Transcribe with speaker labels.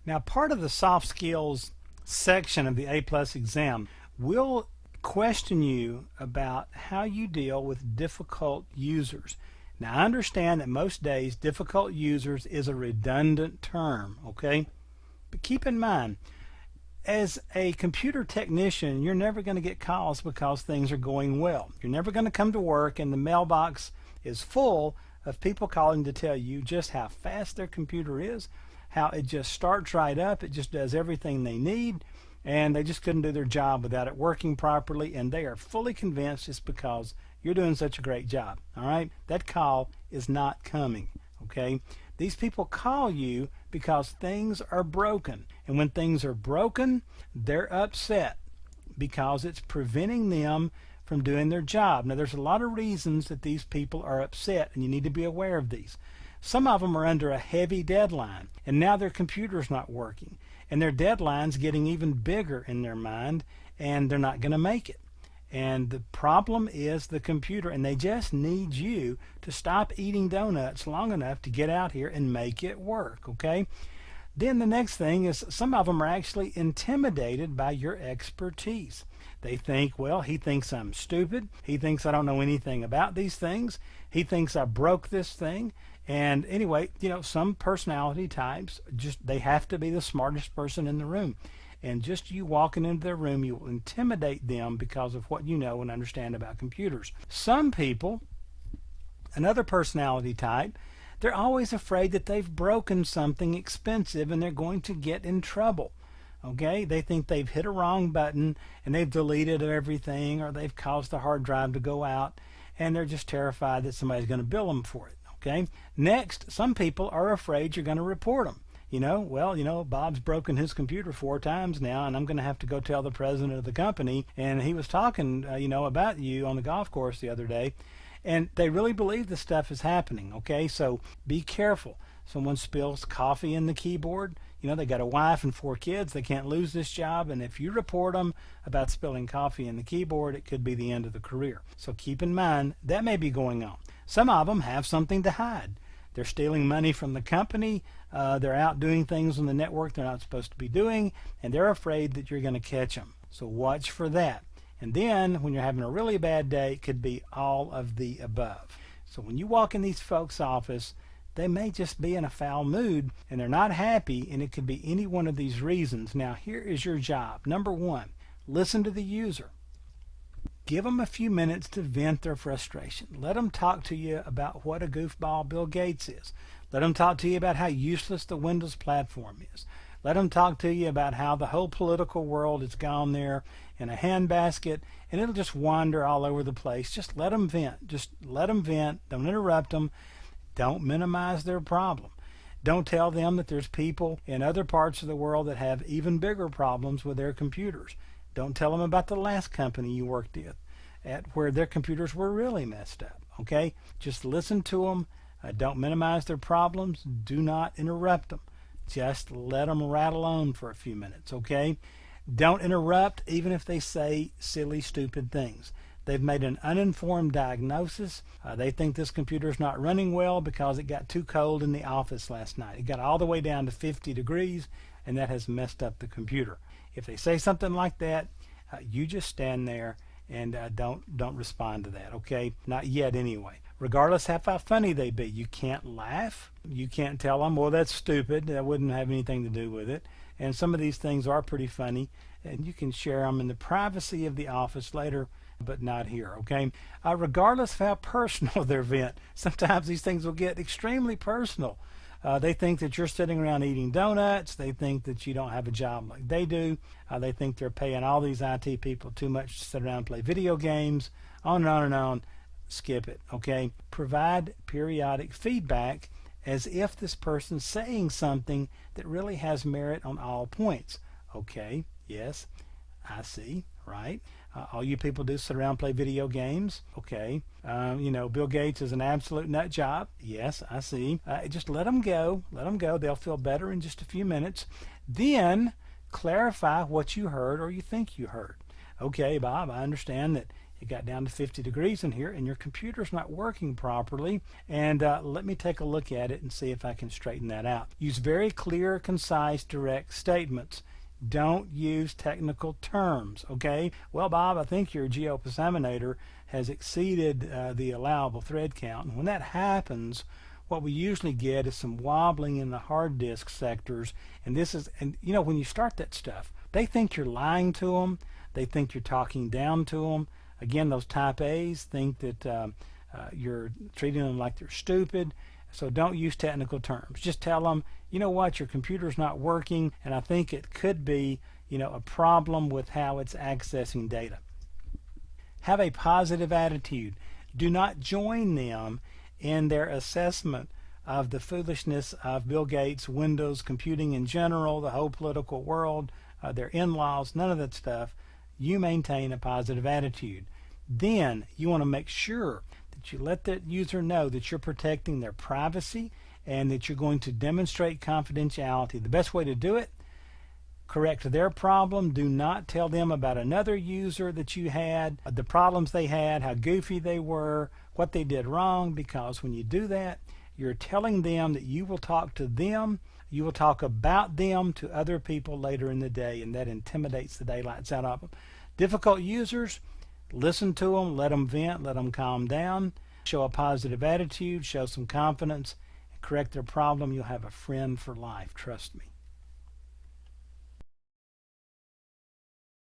Speaker 1: Now, part of the soft skills section of the A+ exam will question you about how you deal with difficult users. Now, I understand that most days difficult users is a redundant term, okay? But keep in mind, as a computer technician, you're never going to get calls because things are going well. You're never going to come to work and the mailbox is full of people calling to tell you just how fast their computer is, how it just starts right up, it just does everything they need, and they just couldn't do their job without it working properly, and they are fully convinced it's because you're doing such a great job. All right? That call is not coming, okay? These people call you because things are broken. And when things are broken, they're upset because it's preventing them from doing their job. Now, there's a lot of reasons that these people are upset, and you need to be aware of these. Some of them are under a heavy deadline, and now their computer's not working, and their deadline's getting even bigger in their mind, and they're not going to make it. And the problem is the computer, and they just need you to stop eating donuts long enough to get out here and make it work, okay? Then the next thing is some of them are actually intimidated by your expertise. They think, well, he thinks I'm stupid. He thinks I don't know anything about these things. He thinks I broke this thing. And anyway, some personality types, just they have to be the smartest person in the room. And just you walking into their room, you will intimidate them because of what you know and understand about computers. Some people, another personality type, they're always afraid that they've broken something expensive and they're going to get in trouble. Okay? They think they've hit a wrong button and they've deleted everything, or they've caused the hard drive to go out, and they're just terrified that somebody's going to bill them for it. Okay? Next, some people are afraid you're going to report them. Bob's broken his computer 4 times now, and I'm going to have to go tell the president of the company, and he was talking, about you on the golf course the other day, and they really believe this stuff is happening, okay? So be careful. Someone spills coffee in the keyboard, they got a wife and 4 kids, they can't lose this job, and if you report them about spilling coffee in the keyboard, it could be the end of the career. So keep in mind, that may be going on. Some of them have something to hide. They're stealing money from the company. They're out doing things on the network they're not supposed to be doing, and they're afraid that you're going to catch them. So watch for that. And then when you're having a really bad day, it could be all of the above. So when you walk in these folks' office, they may just be in a foul mood and they're not happy, and it could be any one of these reasons. Now, here is your job. Number 1, listen to the user. Give them a few minutes to vent their frustration. Let them talk to you about what a goofball Bill Gates is. Let them talk to you about how useless the Windows platform is. Let them talk to you about how the whole political world has gone there in a handbasket, and it'll just wander all over the place. Just let them vent. Just let them vent. Don't interrupt them. Don't minimize their problem. Don't tell them that there's people in other parts of the world that have even bigger problems with their computers. Don't tell them about the last company you worked at where their computers were really messed up. Okay? Just listen to them. Don't minimize their problems. Do not interrupt them. Just let them rattle on for a few minutes. Okay? Don't interrupt even if they say silly, stupid things. They've made an uninformed diagnosis. They think this computer is not running well because it got too cold in the office last night. It got all the way down to 50 degrees, and that has messed up the computer. If they say something like that, you just stand there and don't respond to that, okay? Not yet anyway. Regardless how funny they be, you can't laugh. You can't tell them, well, that's stupid. That wouldn't have anything to do with it. And some of these things are pretty funny, and you can share them in the privacy of the office later, but not here, okay? Regardless of how personal their vent, sometimes these things will get extremely personal. They think that you're sitting around eating donuts. They think that you don't have a job like they do. They think they're paying all these IT people too much to sit around and play video games, on and on and on. Skip it, okay? Provide periodic feedback as if this person's saying something that really has merit on all points. Okay, yes, I see, right? All you people do sit around and play video games. Okay. Bill Gates is an absolute nut job. Yes, I see. Just let them go. Let them go. They'll feel better in just a few minutes. Then clarify what you heard or you think you heard. Okay, Bob, I understand that it got down to 50 degrees in here and your computer's not working properly, and let me take a look at it and see if I can straighten that out. Use very clear, concise, direct statements. Don't use technical terms, okay? Well, Bob, I think your GeoPasaminator has exceeded the allowable thread count. And when that happens, what we usually get is some wobbling in the hard disk sectors. And you know, when you start that stuff, they think you're lying to them. They think you're talking down to them. Again, those type A's think that you're treating them like they're stupid. So don't use technical terms. Just tell them, you know what, your computer's not working, and I think it could be, you know, a problem with how it's accessing data. Have a positive attitude. Do not join them in their assessment of the foolishness of Bill Gates, Windows, computing in general, the whole political world, their in-laws, none of that stuff. You maintain a positive attitude. Then you want to make sure that you let the user know that you're protecting their privacy and that you're going to demonstrate confidentiality. The best way to do it, correct their problem. Do not tell them about another user that you had, the problems they had, how goofy they were, what they did wrong, because when you do that, you're telling them that you will talk to them, you will talk about them to other people later in the day, and that intimidates the daylights out of them. Difficult users, listen to them, let them vent, let them calm down, show a positive attitude, show some confidence, and correct their problem. You'll have a friend for life, trust me.